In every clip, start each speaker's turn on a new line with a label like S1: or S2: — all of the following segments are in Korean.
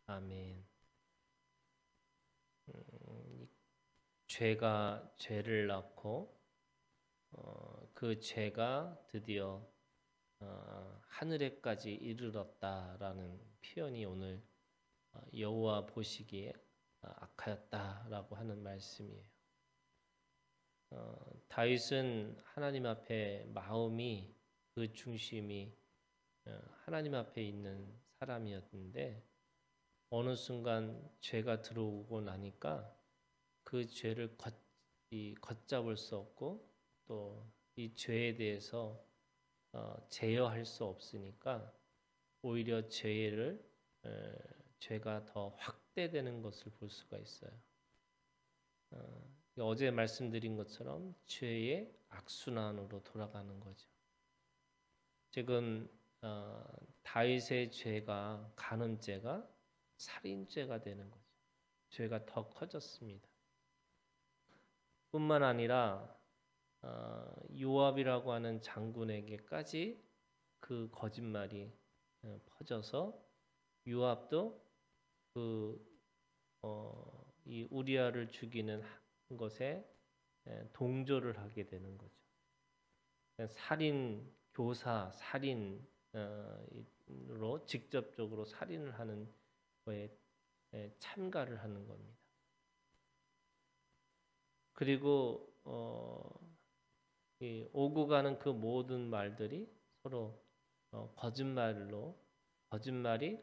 S1: 아멘. 죄가 죄를 낳고 그 죄가 드디어 하늘에까지 이르렀다라는 표현이 오늘 여호와 보시기에 악하였다라고 하는 말씀이에요. 다윗은 하나님 앞에 마음이 그 중심이 하나님 앞에 있는 사람이었는데 어느 순간 죄가 들어오고 나니까 그 죄를 걷잡을 수 없고 또 이 죄에 대해서 제어할 수 없으니까 오히려 죄가 더 확대되는 것을 볼 수가 있어요. 어제 말씀드린 것처럼 죄의 악순환으로 돌아가는 거죠. 지금 다윗의 죄가 간음죄가 살인죄가 되는 거죠. 죄가 더 커졌습니다. 뿐만 아니라 요압이라고 하는 장군에게까지 그 거짓말이 퍼져서 요압도 이 우리아를 죽이는 것에 동조를 하게 되는 거죠. 살인 교사 살인으로 직접적으로 살인을 하는 거에 참가를 하는 겁니다. 그리고 오고 가는 그 모든 말들이 서로 거짓말이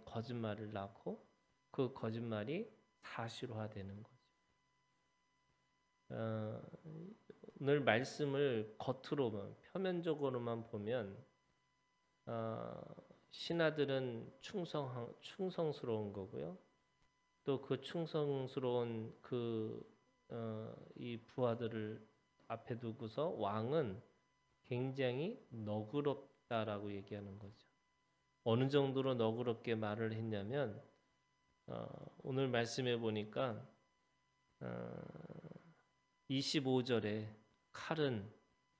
S1: 거짓말을 낳고 그 거짓말이 사실화되는 거죠. 오늘 말씀을 겉으로만 표면적으로만 보면 신하들은 충성스러운 거고요. 또 그 충성스러운 이 부하들을 앞에 두고서 왕은 굉장히 너그럽다라고 얘기하는 거죠. 어느 정도로 너그럽게 말을 했냐면 오늘 말씀해 보니까 25절에 칼은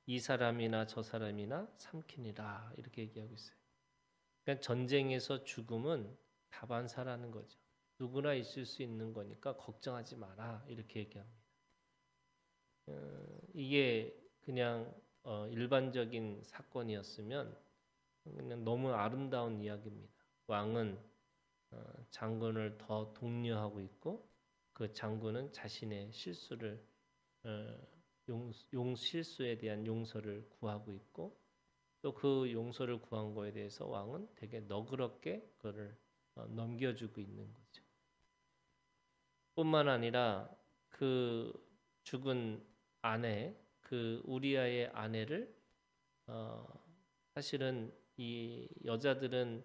S1: 이 사람이나 저 사람이나 삼키니라 이렇게 얘기하고 있어요. 그러니까 전쟁에서 죽음은 다반사라는 거죠. 누구나 있을 수 있는 거니까 걱정하지 마라 이렇게 얘기합니다. 이게 그냥 일반적인 사건이었으면 그냥 너무 아름다운 이야기입니다. 왕은 장군을 더 독려하고 있고 그 장군은 자신의 실수를 실수에 대한 용서를 구하고 있고 또 그 용서를 구한 거에 대해서 왕은 되게 너그럽게 그거를 넘겨주고 있는 거죠. 뿐만 아니라 그 죽은 아내, 그 우리아의 아내를 사실은 이 여자들은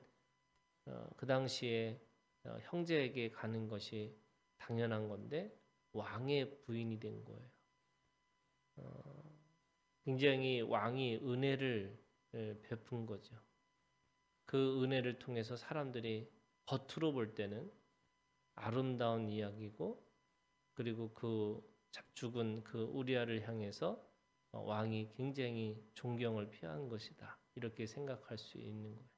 S1: 그 당시에 형제에게 가는 것이 당연한 건데 왕의 부인이 된 거예요. 굉장히 왕이 은혜를 베푼 거죠. 그 은혜를 통해서 사람들이 겉으로 볼 때는 아름다운 이야기고 그리고 그 죽은 그 우리아를 향해서 왕이 굉장히 존경을 표한 것이다. 이렇게 생각할 수 있는 거예요.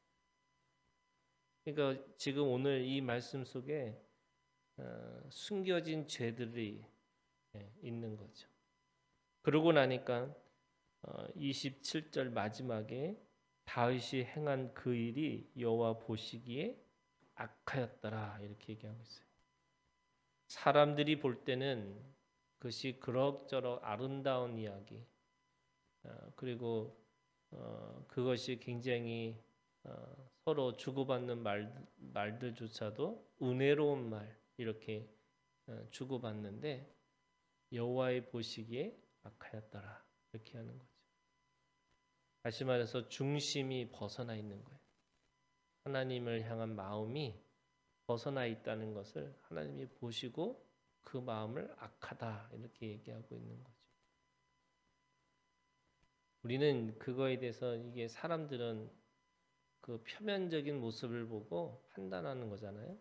S1: 그러니까 지금 오늘 이 말씀 속에 숨겨진 죄들이 있는 거죠. 그러고 나니까 27절 마지막에 다윗이 행한 그 일이 여호와 보시기에 악하였더라 이렇게 얘기하고 있어요. 사람들이 볼 때는 그것이 그럭저럭 아름다운 이야기 그리고 그것이 굉장히 서로 주고받는 말들조차도 은혜로운 말 이렇게 주고받는데 여호와의 보시기에 악하였더라 이렇게 하는 거죠. 다시 말해서 중심이 벗어나 있는 거예요. 하나님을 향한 마음이 벗어나 있다는 것을 하나님이 보시고 그 마음을 악하다 이렇게 얘기하고 있는 거죠. 우리는 그거에 대해서 이게 사람들은 그 표면적인 모습을 보고 판단하는 거잖아요.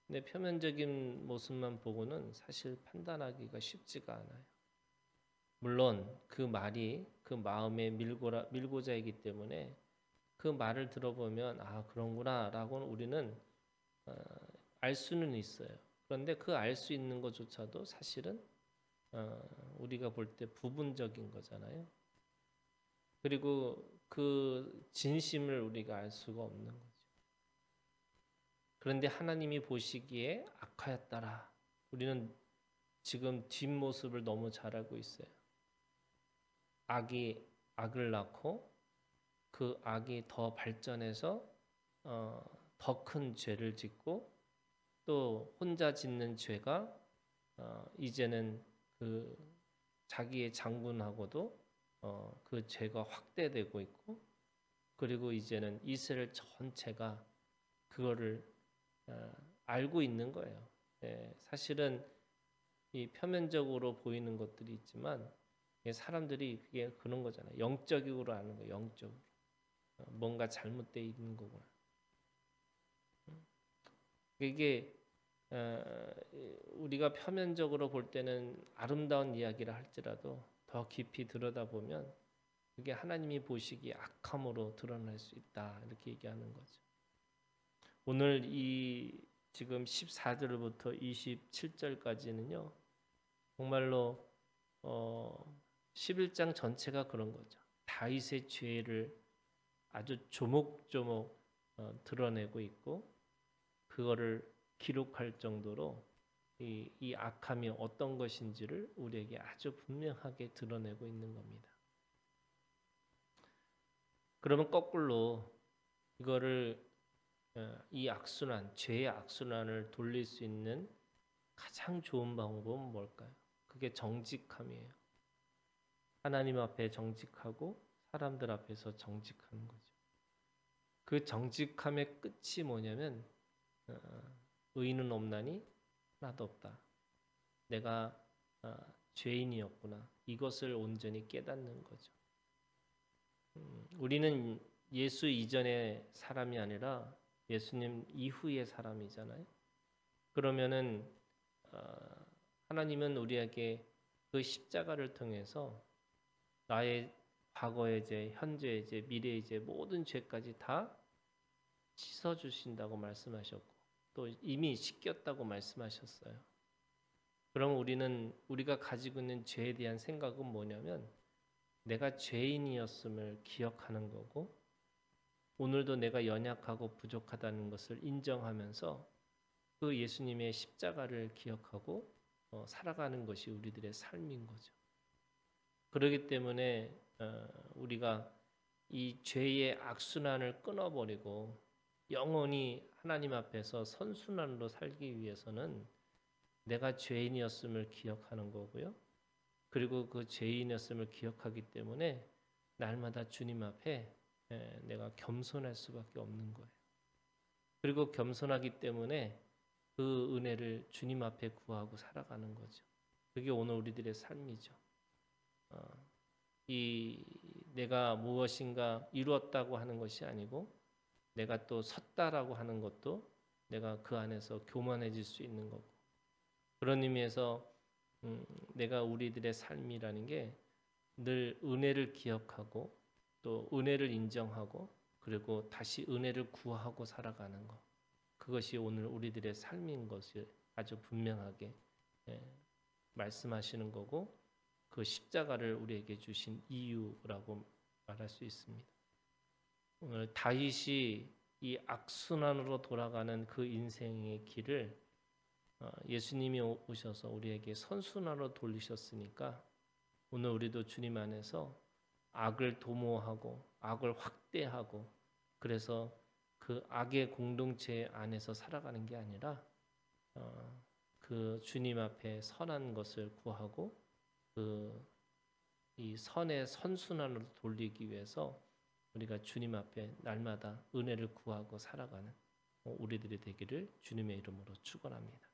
S1: 근데 표면적인 모습만 보고는 사실 판단하기가 쉽지가 않아요. 물론 그 말이 그 마음에 밀고자 하기 때문에 그 말을 들어보면 아 그런구나라고는 우리는 알 수는 있어요. 그런데 그 알 수 있는 것조차도 사실은 우리가 볼 때 부분적인 거잖아요. 그리고 그 진심을 우리가 알 수가 없는 거죠. 그런데 하나님이 보시기에 악하였더라. 우리는 지금 뒷모습을 너무 잘 알고 있어요. 악이 악을 낳고 그 악이 더 발전해서 더 큰 죄를 짓고 또 혼자 짓는 죄가 이제는 그 자기의 장군하고도 그 죄가 확대되고 있고 그리고 이제는 이스라엘 전체가 그거를 알고 있는 거예요. 사실은 이 표면적으로 보이는 것들이 있지만 사람들이 그게 그런 거잖아요. 영적으로 아는 거예요. 영적으로 뭔가 잘못되어 있는 거구나. 이게 우리가 표면적으로 볼 때는 아름다운 이야기라 할지라도 더 깊이 들여다보면 그게 하나님이 보시기에 악함으로 드러날 수 있다 이렇게 얘기하는 거죠. 오늘 이 지금 14절부터 27절까지는요 정말로 11장 전체가 그런 거죠. 다윗의 죄를 아주 조목조목 드러내고 있고 그거를 기록할 정도로 이 악함이 어떤 것인지를 우리에게 아주 분명하게 드러내고 있는 겁니다. 그러면 거꾸로 이거를 이 악순환, 죄의 악순환을 돌릴 수 있는 가장 좋은 방법은 뭘까요? 그게 정직함이에요. 하나님 앞에 정직하고 사람들 앞에서 정직하는 거죠. 그 정직함의 끝이 뭐냐면 의인은 없나니 하나도 없다. 내가 죄인이었구나. 이것을 온전히 깨닫는 거죠. 우리는 예수 이전의 사람이 아니라 예수님 이후의 사람이잖아요. 그러면은 하나님은 우리에게 그 십자가를 통해서 나의 과거의 죄, 현재의 죄, 미래의 죄 모든 죄까지 다 씻어주신다고 말씀하셨고 또 이미 씻겼다고 말씀하셨어요. 그럼 우리가 가지고 있는 죄에 대한 생각은 뭐냐면 내가 죄인이었음을 기억하는 거고 오늘도 내가 연약하고 부족하다는 것을 인정하면서 그 예수님의 십자가를 기억하고 살아가는 것이 우리들의 삶인 거죠. 그렇기 때문에 우리가 이 죄의 악순환을 끊어버리고 영원히 하나님 앞에서 선순환으로 살기 위해서는 내가 죄인이었음을 기억하는 거고요. 그리고 그 죄인이었음을 기억하기 때문에 날마다 주님 앞에 내가 겸손할 수밖에 없는 거예요. 그리고 겸손하기 때문에 그 은혜를 주님 앞에 구하고 살아가는 거죠. 그게 오늘 우리들의 삶이죠. 내가 무엇인가 이루었다고 하는 것이 아니고 내가 또 섰다라고 하는 것도 내가 그 안에서 교만해질 수 있는 거고 그런 의미에서 내가 우리들의 삶이라는 게 늘 은혜를 기억하고 또 은혜를 인정하고 그리고 다시 은혜를 구하고 살아가는 것 그것이 오늘 우리들의 삶인 것을 아주 분명하게 말씀하시는 거고 그 십자가를 우리에게 주신 이유라고 말할 수 있습니다. 오늘 다윗이 이 악순환으로 돌아가는 그 인생의 길을 예수님이 오셔서 우리에게 선순환으로 돌리셨으니까 오늘 우리도 주님 안에서 악을 도모하고 악을 확대하고 그래서 그 악의 공동체 안에서 살아가는 게 아니라 그 주님 앞에 선한 것을 구하고 이 선의 선순환으로 돌리기 위해서 우리가 주님 앞에 날마다 은혜를 구하고 살아가는 우리들이 되기를 주님의 이름으로 축원합니다.